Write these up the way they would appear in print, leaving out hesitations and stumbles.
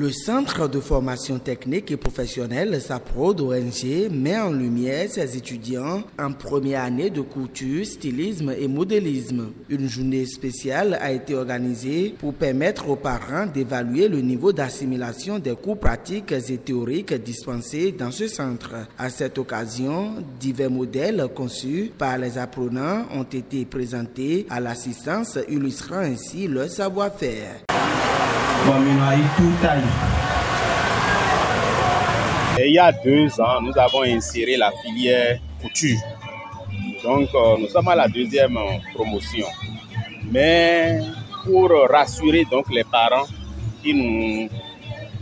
Le Centre de formation technique et professionnelle SAPROD ONG met en lumière ses étudiants en première année de couture, stylisme et modélisme. Une journée spéciale a été organisée pour permettre aux parents d'évaluer le niveau d'assimilation des cours pratiques et théoriques dispensés dans ce centre. À cette occasion, divers modèles conçus par les apprenants ont été présentés à l'assistance, illustrant ainsi leur savoir-faire. Et il y a 2 ans, nous avons inséré la filière couture. Donc, nous sommes à la 2e promotion. Mais pour rassurer donc les parents qui nous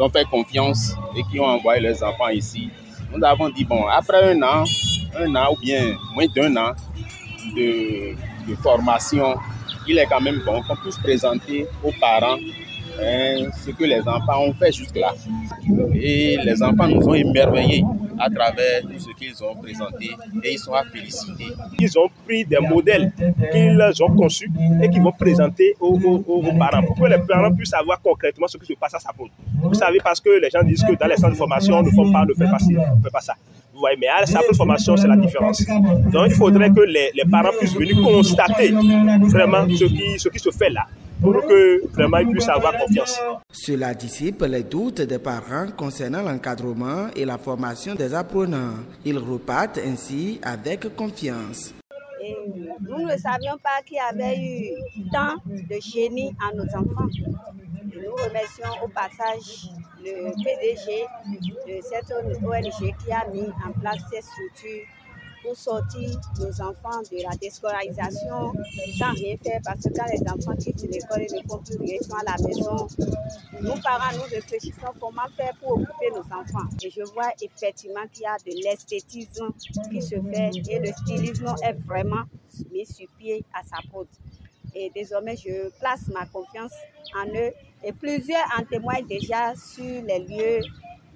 ont fait confiance et qui ont envoyé leurs enfants ici, nous avons dit, bon, après un an ou bien moins d'1 an de formation, il est quand même bon qu'on puisse présenter aux parents ce que les enfants ont fait jusque-là. Et les enfants nous ont émerveillés à travers tout ce qu'ils ont présenté et ils sont à féliciter. Ils ont pris des modèles qu'ils ont conçus et qu'ils vont présenter aux parents pour que les parents puissent savoir concrètement ce qui se passe à SAPROD. Vous savez, parce que les gens disent que dans les centres de formation, on ne forme pas, on ne fait pas ça. Vous voyez, mais à la SAPROD formation, c'est la différence. Donc il faudrait que les parents puissent venir constater vraiment ce qui se fait là, pour que vraiment ils puissent avoir confiance. Cela dissipe les doutes des parents concernant l'encadrement et la formation des apprenants. Ils repartent ainsi avec confiance. Et nous ne savions pas qu'il y avait eu tant de génie en nos enfants. Et nous remercions au passage le PDG de cette ONG qui a mis en place cette structure pour sortir nos enfants de la déscolarisation sans rien faire, parce que quand les enfants quittent l'école et ne font plus rien, ils sont à la maison. Nous, parents, nous réfléchissons comment faire pour occuper nos enfants. Et je vois effectivement qu'il y a de l'esthétisme qui se fait et le stylisme est vraiment mis sur pied à SAPROD. Et désormais, je place ma confiance en eux et plusieurs en témoignent déjà sur les lieux.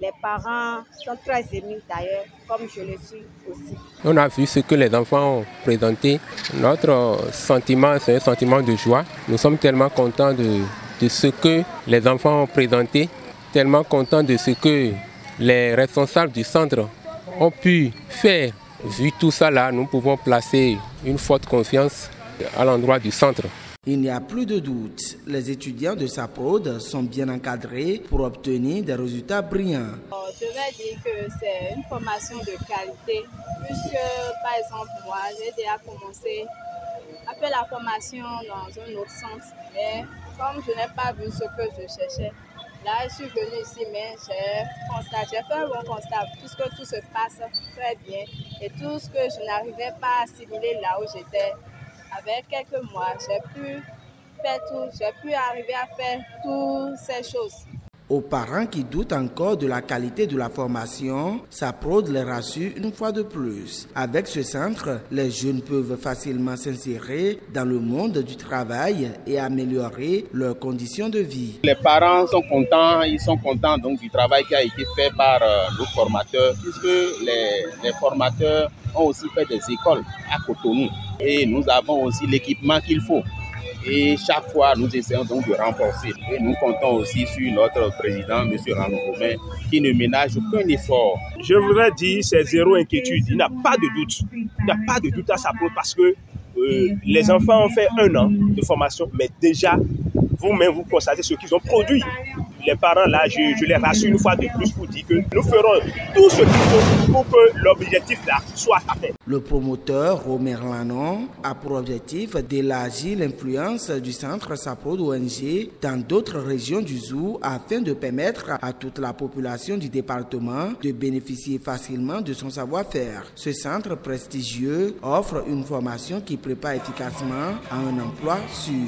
Les parents sont très émus d'ailleurs, comme je le suis aussi. On a vu ce que les enfants ont présenté. Notre sentiment, c'est un sentiment de joie. Nous sommes tellement contents de ce que les enfants ont présenté, tellement contents de ce que les responsables du centre ont pu faire. Vu tout ça là, nous pouvons placer une forte confiance à l'endroit du centre. Il n'y a plus de doute, les étudiants de SAPROD sont bien encadrés pour obtenir des résultats brillants. Je vais dire que c'est une formation de qualité, puisque par exemple moi j'ai déjà commencé à faire la formation dans un autre centre, mais comme je n'ai pas vu ce que je cherchais, là je suis venue ici, mais j'ai fait un bon constat, puisque tout se passe très bien et tout ce que je n'arrivais pas à assimiler là où j'étais. Avec quelques mois, j'ai pu arriver à faire toutes ces choses. Aux parents qui doutent encore de la qualité de la formation, SAPROD les rassure une fois de plus. Avec ce centre, les jeunes peuvent facilement s'insérer dans le monde du travail et améliorer leurs conditions de vie. Les parents sont contents, ils sont contents donc du travail qui a été fait par nos formateurs, puisque les formateurs ont aussi fait des écoles à Cotonou. Et nous avons aussi l'équipement qu'il faut. Et chaque fois, nous essayons donc de renforcer. Et nous comptons aussi sur notre président, M. Rano Gomen, qui ne ménage aucun effort. Je voudrais dire, c'est zéro inquiétude. Il n'y a pas de doute. Il n'y a pas de doute à SAPROD parce que les enfants ont fait 1 an de formation, mais déjà, vous-même, vous constatez ce qu'ils ont produit. Les parents, là, je les rassure une fois de plus pour dire que nous ferons tout ce qu'il faut pour que l'objectif là soit atteint. Le promoteur Romer Lanon a pour objectif d'élargir l'influence du centre SAPROD ONG dans d'autres régions du Zou afin de permettre à toute la population du département de bénéficier facilement de son savoir-faire. Ce centre prestigieux offre une formation qui prépare efficacement à un emploi sûr.